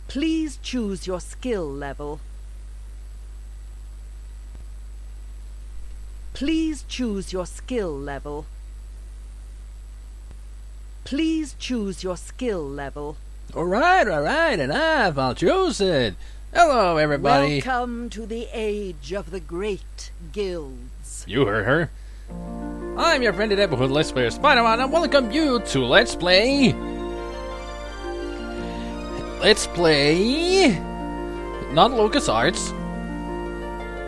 Please choose your skill level. Please choose your skill level. Please choose your skill level. Alright, and I'll choose it. Hello, everybody. Welcome to the age of the great guilds. You heard her. I'm your friendly neighborhood Let's Player SpiderMwa, and I welcome you to Let's Play. Let's Play. Not LucasArts.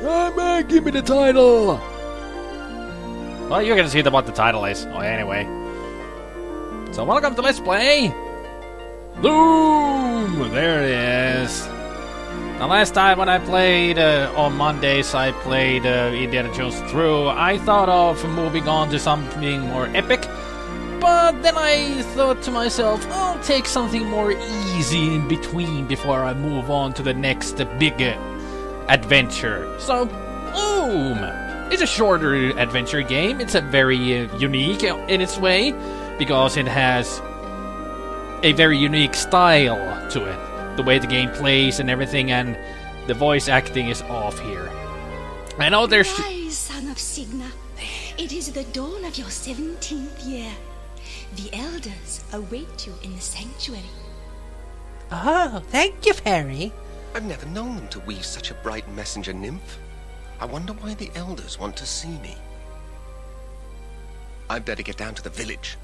Oh man, give me the title. Well, you're gonna see what the title is. Oh, anyway. So, welcome to Let's Play Loom. There it is. The last time when I played on Mondays, I played Indiana Jones through. I thought of moving on to something more epic, but then I thought to myself, I'll take something more easy in between before I move on to the next big adventure. So, Loom! It's a shorter adventure game. It's a very unique in its way, because it has a very unique style to it. The way the game plays and everything, and the voice acting is off here. I know there's... Rise, son of Signa. It is the dawn of your 17th year. The elders await you in the sanctuary. Oh, thank you, Fairy. I've never known them to weave such a bright messenger nymph. I wonder why the elders want to see me. I'd better get down to the village.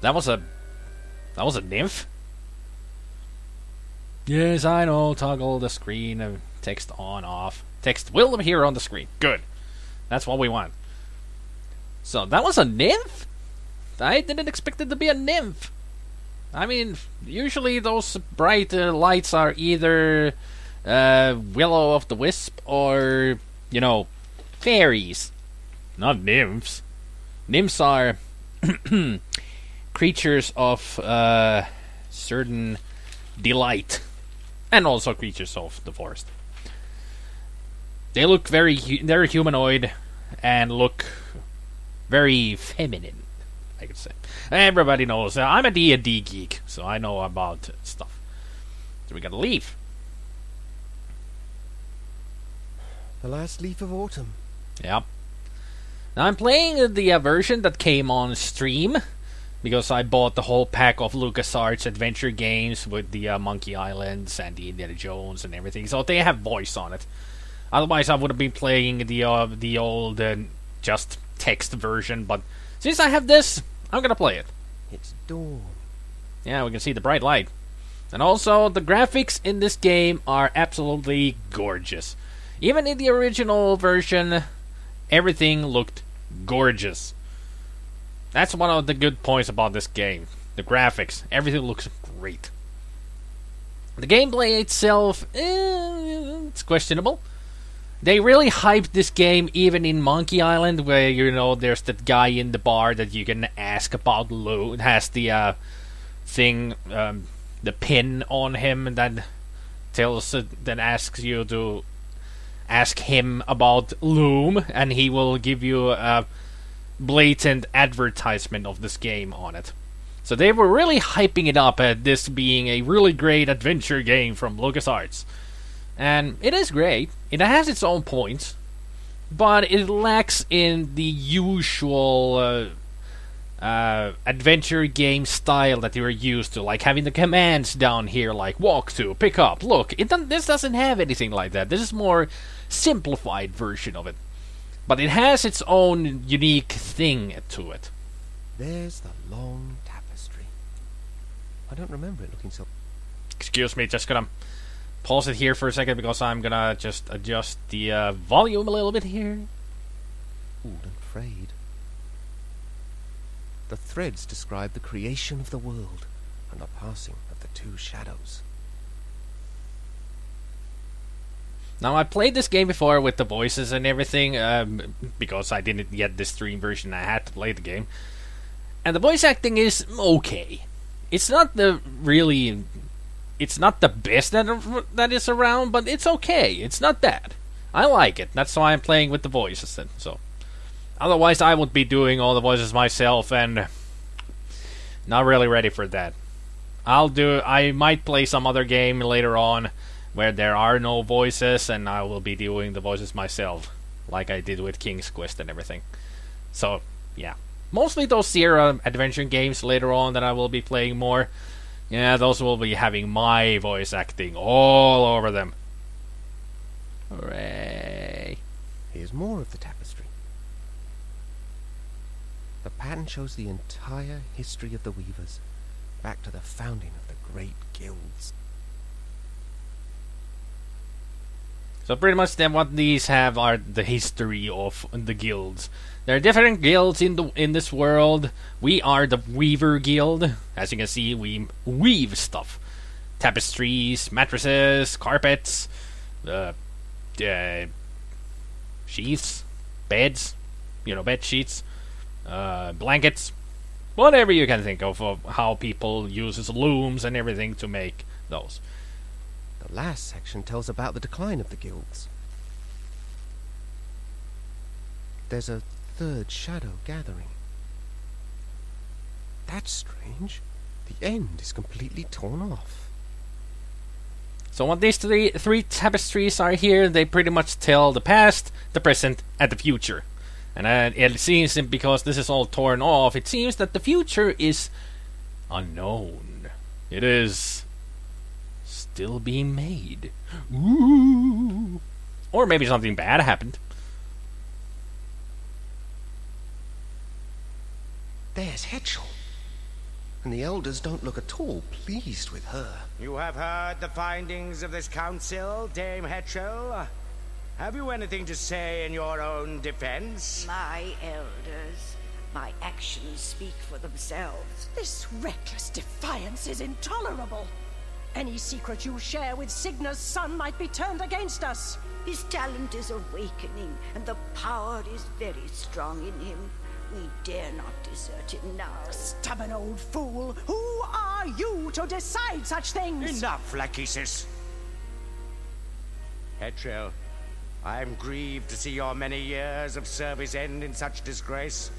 That was a nymph? Yes, I know. Toggle the screen of text on, off. Text will appear on the screen. Good. That's what we want. So, that was a nymph? I didn't expect it to be a nymph. I mean, usually those bright lights are either Willow of the Wisp or, you know, fairies. Not nymphs. Nymphs are creatures of certain delight. And also creatures of the forest. They look they're humanoid and look very feminine, I could say. Everybody knows I'm a D&D geek, so I know about stuff. So we gotta leave. The last leaf of autumn. Yep. Now I'm playing the version that came on stream, because I bought the whole pack of LucasArts adventure games with the Monkey Islands and the Indiana Jones and everything, so they have voice on it. Otherwise, I would have been playing the old just text version, but since I have this, I'm gonna play it. It's dawn. Yeah, we can see the bright light. And also, the graphics in this game are absolutely gorgeous. Even in the original version, everything looked gorgeous. That's one of the good points about this game. The graphics. Everything looks great. The gameplay itself, it's questionable. They really hyped this game even in Monkey Island, where, you know, there's that guy in the bar that you can ask about Loom. It has the thing, the pin on him that that asks you to ask him about Loom, and he will give you a blatant advertisement of this game on it. So they were really hyping it up at this being a really great adventure game from LucasArts. And it is great. It has its own points, but it lacks in the usual adventure game style that you're used to, like having the commands down here, like walk to, pick up, look. This doesn't have anything like that. This is more simplified version of it. But it has its own unique thing to it. There's the long tapestry. I don't remember it looking so... Excuse me, just gonna pause it here for a second because I'm gonna just adjust the volume a little bit here. Old and frayed. The threads describe the creation of the world and the passing of the two shadows. Now, I played this game before with the voices and everything, because I didn't get the stream version, I had to play the game. And the voice acting is okay. It's not the best that is around, but it's okay. It's not bad. I like it. That's why I'm playing with the voices then. So, otherwise I would be doing all the voices myself, and not really ready for that. I might play some other game later on where there are no voices, and I will be doing the voices myself, like I did with King's Quest and everything. So, yeah. Mostly those Sierra adventure games later on that I will be playing more. Yeah, those will be having my voice acting all over them. Hooray. Here's more of the tapestry. The pattern shows the entire history of the Weavers, back to the founding of the great guilds. So pretty much then what these have are the history of the guilds. There are different guilds in this world. We are the Weaver Guild. As you can see, we weave stuff. Tapestries, mattresses, carpets, sheets, beds, bed sheets, blankets, whatever you can think of how people use looms and everything to make those. The last section tells about the decline of the guilds. There's a third shadow gathering. That's strange. The end is completely torn off. So what these three tapestries are here, they pretty much tell the past, the present, and the future. And it seems that because this is all torn off, it seems that the future is unknown. It is still being made. Ooh. Or maybe something bad happened. There's Hetchel. And the elders don't look at all pleased with her. You have heard the findings of this council, Dame Hetchel. Have you anything to say in your own defense? My elders, my actions speak for themselves. This reckless defiance is intolerable. Any secret you share with Signa's son might be turned against us. His talent is awakening, and the power is very strong in him. We dare not desert him now. Stubborn old fool! Who are you to decide such things? Enough, Lachesis. Hetchel, I am grieved to see your many years of service end in such disgrace.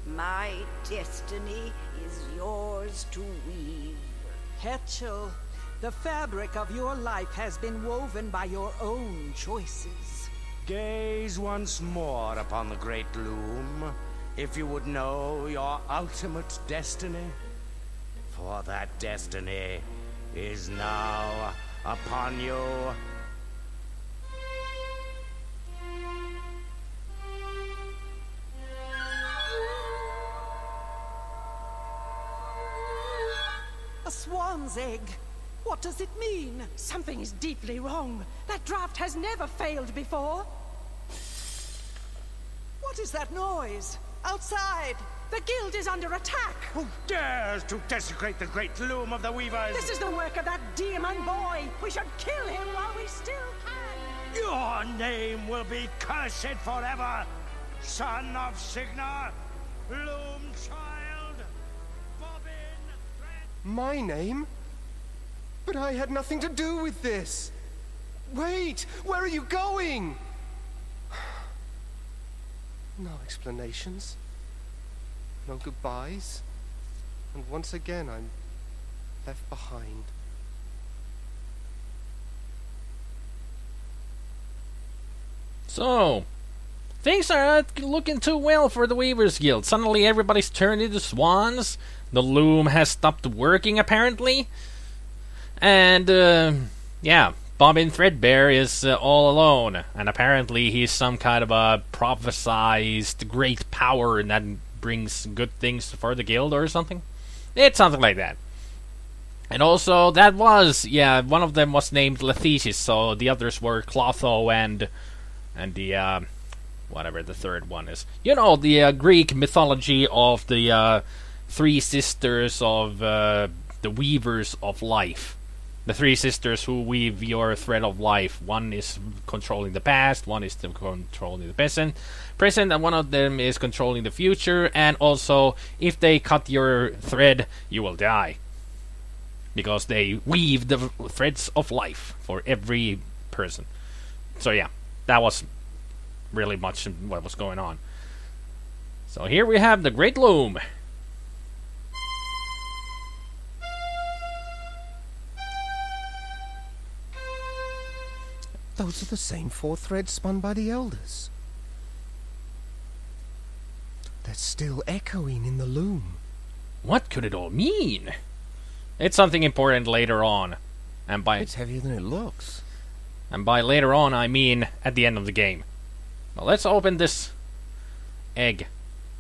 My destiny is yours to weave. Hetchel, the fabric of your life has been woven by your own choices. Gaze once more upon the great Loom, if you would know your ultimate destiny. For that destiny is now upon you. A swan's egg. What does it mean? Something is deeply wrong. That draft has never failed before. What is that noise? Outside! The guild is under attack! Who dares to desecrate the great Loom of the Weavers? This is the work of that demon boy! We should kill him while we still can! Your name will be cursed forever! Son of Signa, Loom child, Bobbin Threadbare. My name? But I had nothing to do with this. Wait! Where are you going? No explanations. No goodbyes. And once again, I'm left behind. So, things are not looking too well for the Weavers Guild. Suddenly everybody's turned into swans. The loom has stopped working, apparently. And, yeah, Bobbin Threadbare is all alone. And apparently he's some kind of a prophesized great power that brings good things for the guild or something. It's something like that. And also, that was, yeah, one of them was named Lachesis, so the others were Clotho and the, whatever the third one is. You know, the Greek mythology of the three sisters of the weavers of life. The three sisters who weave your thread of life. One is controlling the past, one is controlling the present, and one of them is controlling the future, and also, if they cut your thread, you will die. Because they weave the threads of life for every person. So yeah, that was really much what was going on. So here we have the Great Loom. Those are the same 4 threads spun by the elders. They're still echoing in the loom. What could it all mean? It's something important later on. And by It's heavier than it looks. And by later on, I mean at the end of the game. Well, let's open this egg.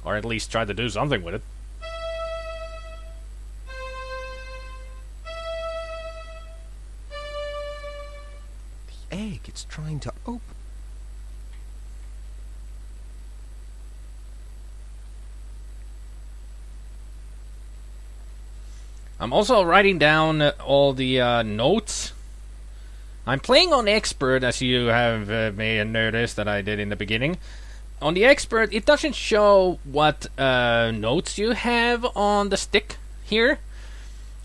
Or at least try to do something with it. The egg, it's trying to open. I'm also writing down all the notes. I'm playing on Expert, as you have may have noticed that I did in the beginning. On the Expert, it doesn't show what notes you have on the stick here.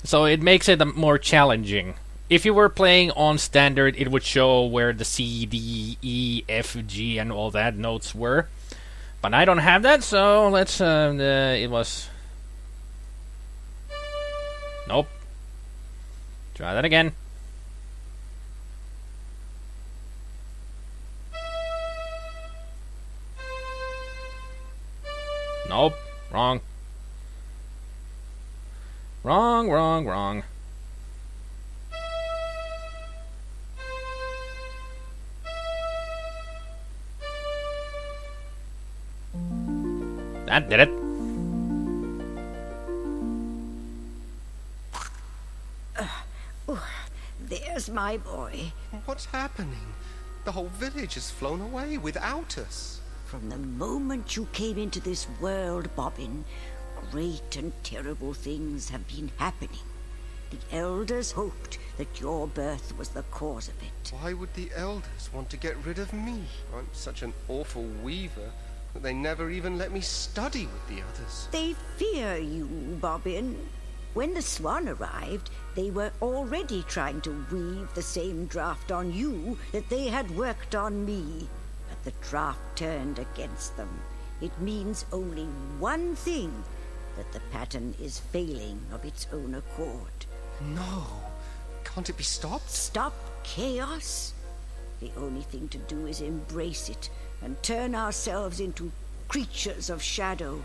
So it makes it more challenging. If you were playing on Standard, it would show where the C, D, E, F, G, and all that notes were. But I don't have that, so let's... it was... Nope. Try that again. Nope. Wrong. Wrong. That did it. There's my boy. What's happening? The whole village has flown away without us. From the moment you came into this world, Bobbin, great and terrible things have been happening. The elders hoped that your birth was the cause of it. Why would the elders want to get rid of me? I'm such an awful weaver that they never even let me study with the others. They fear you, Bobbin. When the swan arrived, they were already trying to weave the same draft on you that they had worked on me. But the draft turned against them. It means only one thing, that the pattern is failing of its own accord. No. Can't it be stopped? Stop chaos? The only thing to do is embrace it and turn ourselves into creatures of shadow,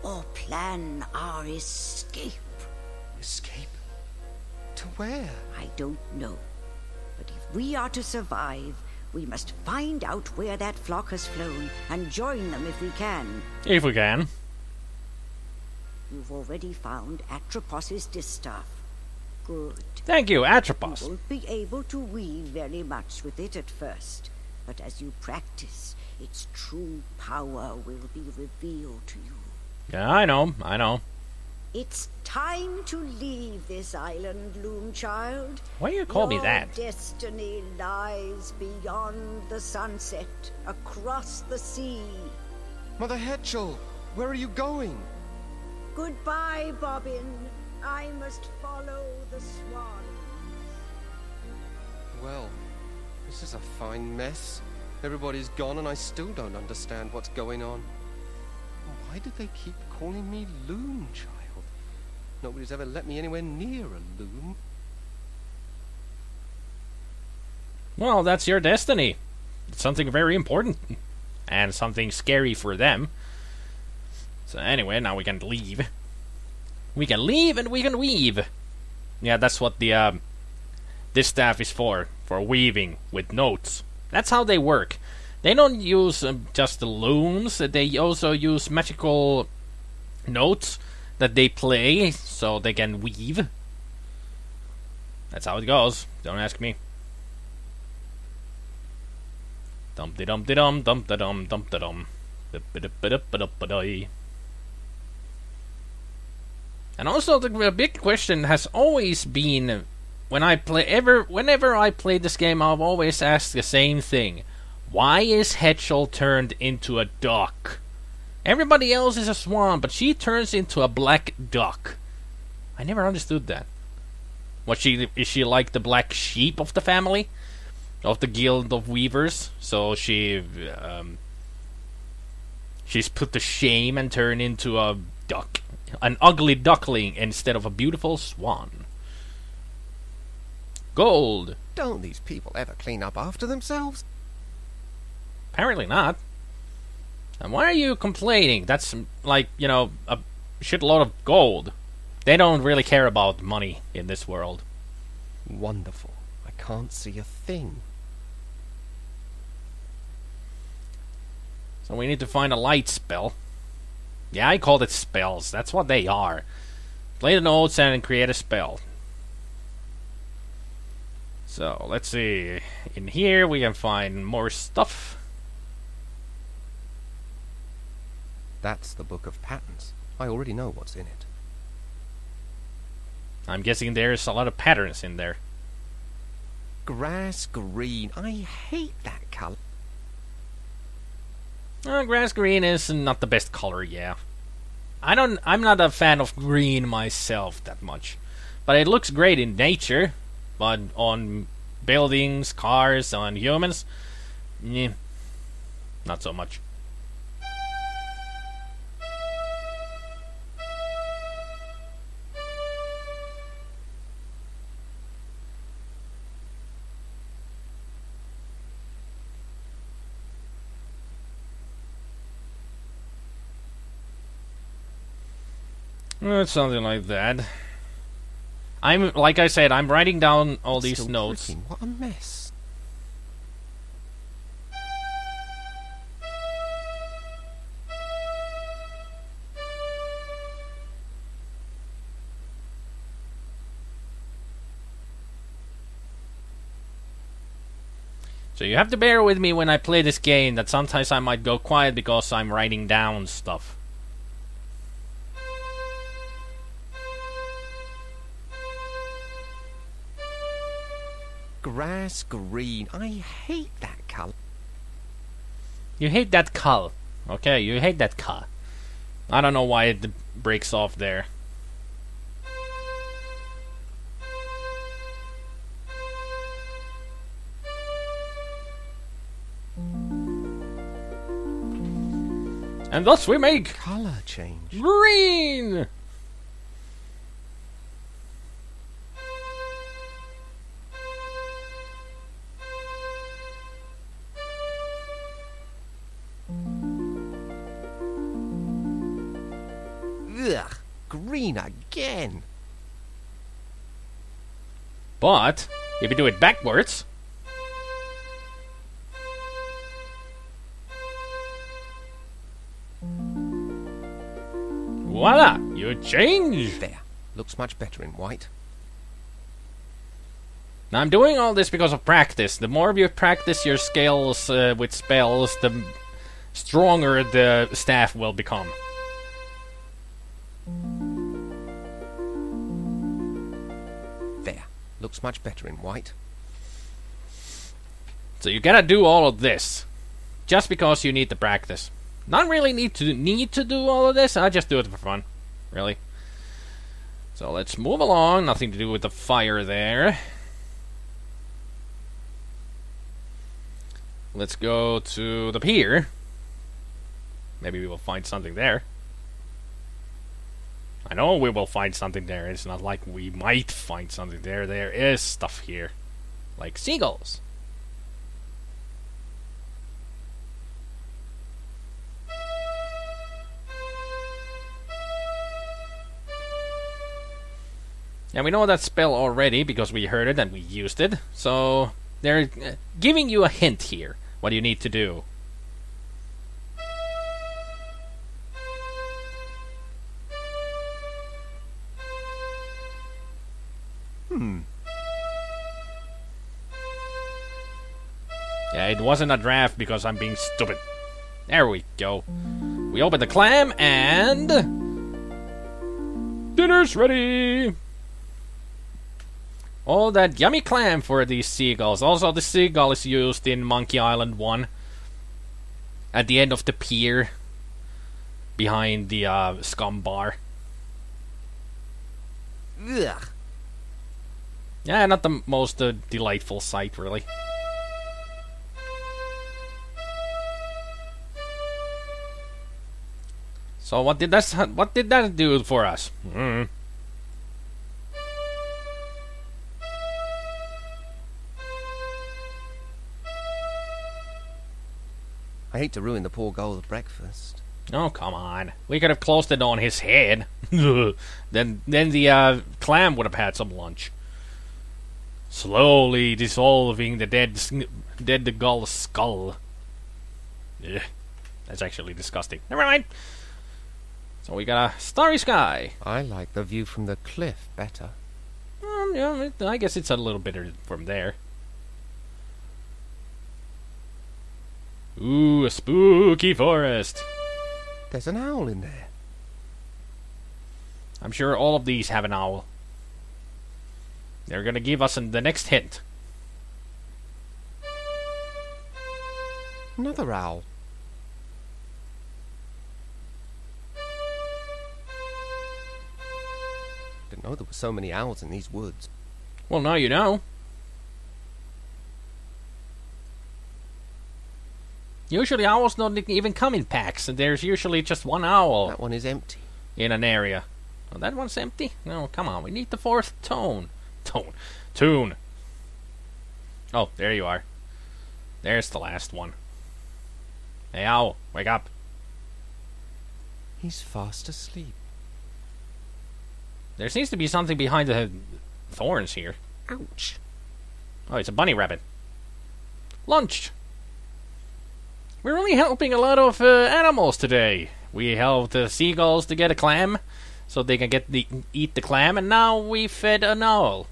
or plan our escape. Escape? To where? I don't know. But if we are to survive, we must find out where that flock has flown and join them if we can. If we can. You've already found Atropos's distaff. Good. Thank you, Atropos. You won't be able to weave very much with it at first, but as you practice, its true power will be revealed to you. Yeah, I know. It's time to leave this island, Loom child. Why do you call me that? Your destiny lies beyond the sunset, across the sea. Mother Hetchel, where are you going? Goodbye, Bobbin. I must follow the swan. Well, this is a fine mess. Everybody's gone and I still don't understand what's going on. Why do they keep calling me Loom child? Nobody's ever let me anywhere near a loom. Well, that's your destiny. It's something very important. And something scary for them. So anyway, now we can leave. We can leave and we can weave. Yeah, that's what the this staff is for weaving with notes. That's how they work. They don't use just the looms. They also use magical notes that they play so they can weave. That's how it goes. Don't ask me. Dum-de-dum-de-dum, dum-da-dum, dum-da-dum. And also the big question has always been, whenever I play this game, I've always asked the same thing. Why is Hetchel turned into a duck? Everybody else is a swan, but she turns into a black duck. I never understood that. Is she like the black sheep of the family? Of the Guild of Weavers? So she's put to shame and turned into a duck. An ugly duckling instead of a beautiful swan. Gold. Don't these people ever clean up after themselves? Apparently not. And why are you complaining? That's like, you know, a shitload of gold. They don't really care about money in this world. Wonderful. I can't see a thing. So we need to find a light spell. Yeah, I called it spells. That's what they are. Play the notes and create a spell. So, let's see. In here we can find more stuff. That's the Book of Patterns. I already know what's in it. I'm guessing there's a lot of patterns in there. Grass green. I hate that colour. Grass green is not the best color, yeah. I'm not a fan of green myself that much. But it looks great in nature. But on buildings, cars, on humans, not so much. It's something like that. Like I said, I'm writing down all these still notes. Clicking. What a mess. So you have to bear with me when I play this game, that sometimes I might go quiet because I'm writing down stuff. Grass green. I hate that colour. You hate that color. Okay, you hate that color. I don't know why it breaks off there. And thus we make Colour change. green! Ugh, green again. But, if you do it backwards... voila! You change! There. Looks much better in white. Now I'm doing all this because of practice. The more you practice your skills with spells, the stronger the staff will become. There. Looks much better in white. So you gotta do all of this. Just because you need the practice. Not really need to do all of this, I just do it for fun. Really. So let's move along. Nothing to do with the fire there. Let's go to the pier. Maybe we will find something there. I know we will find something there. It's not like we might find something there. There is stuff here. Like seagulls. And we know that spell already because we heard it and we used it. So they're giving you a hint here. What you need to do. Yeah, it wasn't a draft because I'm being stupid. There we go. We open the clam and... dinner's ready! All that yummy clam for these seagulls. Also, the seagull is used in Monkey Island 1. At the end of the pier. Behind the scum bar. Ugh. Yeah, not the most delightful sight, really. So what did that do for us? I hate to ruin the poor girl's breakfast. Oh, come on. We could have closed it on his head. then the clam would have had some lunch. Slowly dissolving the dead gull's skull. Ugh, that's actually disgusting. Never mind. So we got a starry sky. I like the view from the cliff better. Yeah, I guess it's a little better from there. Ooh, a spooky forest. There's an owl in there. I'm sure all of these have an owl. They're gonna give us the next hint. Another owl. Didn't know there were so many owls in these woods. Well, now you know. Usually owls don't even come in packs, and there's usually just one owl. That one is empty. In an area. Oh, that one's empty? No, come on, we need the fourth tune. Oh, there you are. There's the last one. Hey, owl, wake up. He's fast asleep. There seems to be something behind the thorns here. Ouch. Oh, it's a bunny rabbit. Lunch. We're really helping a lot of animals today. We helped the seagulls to get a clam, so they can eat the clam, and now we fed an owl.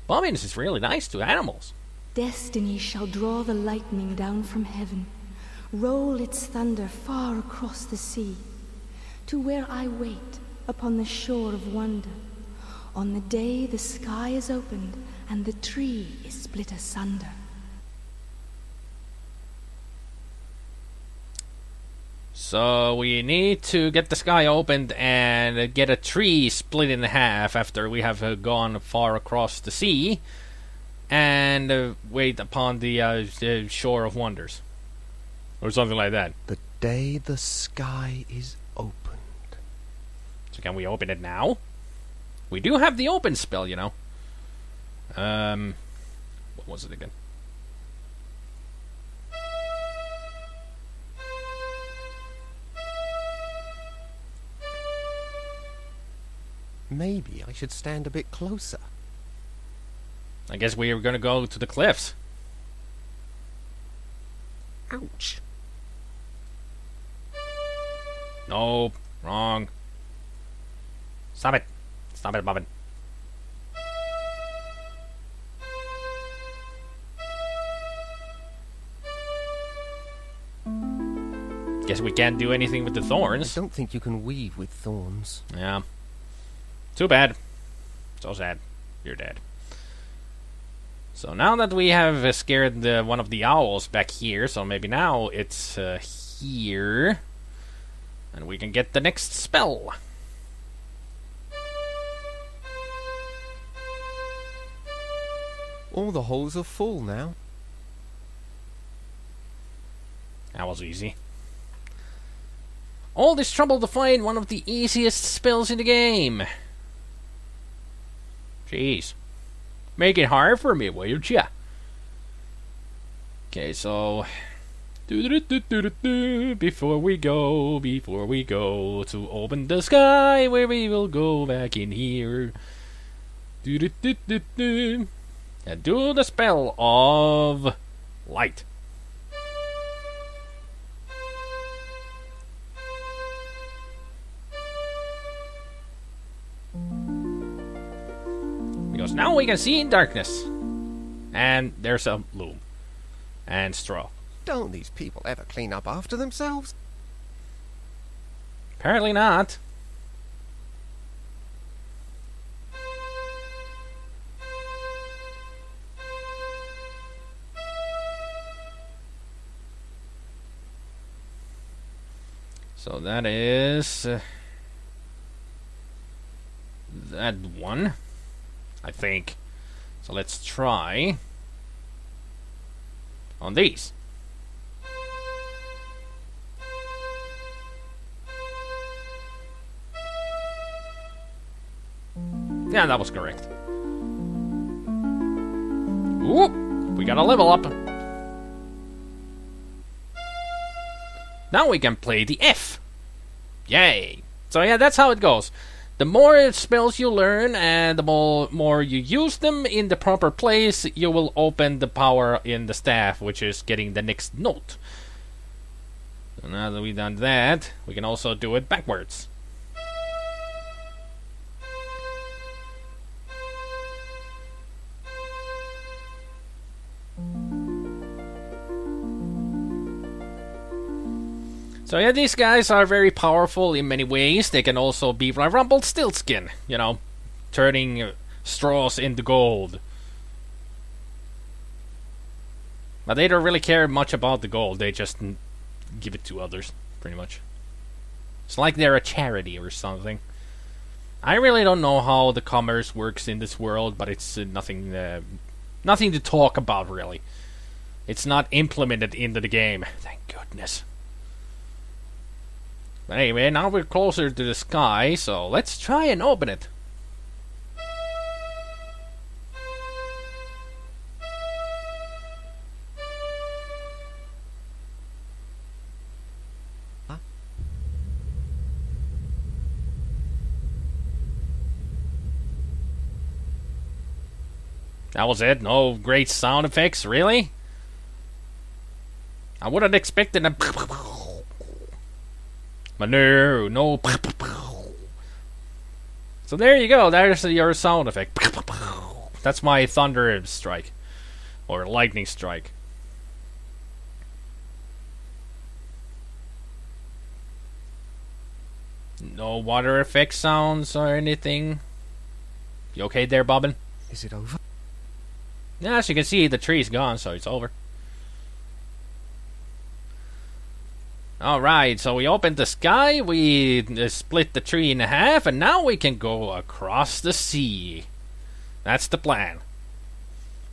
Bobbin is really nice to animals. Destiny shall draw the lightning down from heaven, roll its thunder far across the sea, to where I wait upon the shore of wonder, on the day the sky is opened and the tree is split asunder. So we need to get the sky opened and get a tree split in half after we have gone far across the sea, and wait upon the shore of wonders, or something like that. The day the sky is opened. So can we open it now? We do have the open spell, you know. What was it again? Maybe I should stand a bit closer. I guess we are going to go to the cliffs. Ouch. No, wrong. Stop it. Stop it, Bobbin. Guess we can't do anything with the thorns. I don't think you can weave with thorns. Yeah. Too bad. So sad. You're dead. So now that we have scared one of the owls back here, so maybe now it's here, and we can get the next spell. All the holes are full now. That was easy. All this trouble to find one of the easiest spells in the game. Jeez. Make it hard for me, will ya? Okay, so... Before we go to open the sky, where we will go back in here. And do the spell of light. Because now we can see in darkness. And there's a loom. And straw. Don't these people ever clean up after themselves? Apparently not. So that is... that one, I think. So let's try on these. Yeah, that was correct. Ooh, we got a level up. Now we can play the F. Yay! So yeah, that's how it goes. The more spells you learn and the more you use them in the proper place, you will open the power in the staff, which is getting the next note. So now that we've done that, we can also do it backwards. So yeah, these guys are very powerful in many ways. They can also be Rumpelstiltskin, you know, turning straws into gold. But they don't really care much about the gold. They just give it to others, pretty much. It's like they're a charity or something. I really don't know how the commerce works in this world, but it's nothing to talk about, really. It's not implemented into the game. Thank goodness. But anyway, now we're closer to the sky, so let's try and open it. Huh? That was it? No great sound effects, really? I wouldn't expected a... But no. So there you go. There's your sound effect. That's my thunder strike, or lightning strike. No water effect sounds or anything. You okay there, Bobbin? Is it over? Yeah, as you can see, the tree's gone, so it's over. Alright, so we opened the sky, we split the tree in half, and now we can go across the sea. That's the plan.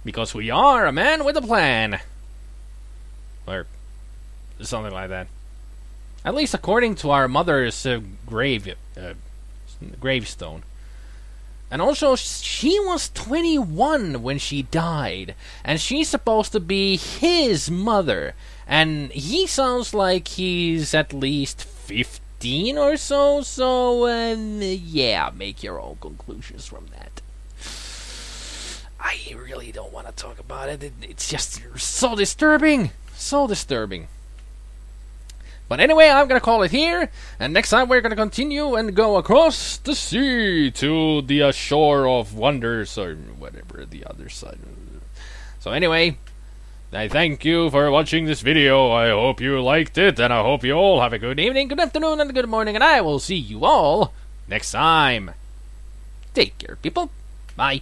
Because we are a man with a plan. Or something like that. At least according to our mother's gravestone. And also, she was 21 when she died, and she's supposed to be his mother. And he sounds like he's at least 15 or so, yeah, make your own conclusions from that. I really don't want to talk about it. It's just so disturbing. So disturbing. But anyway, I'm going to call it here, and next time we're going to continue and go across the sea to the shore of wonders, or whatever the other side. So anyway, I thank you for watching this video. I hope you liked it, and I hope you all have a good evening, good afternoon, and good morning, and I will see you all next time. Take care, people. Bye.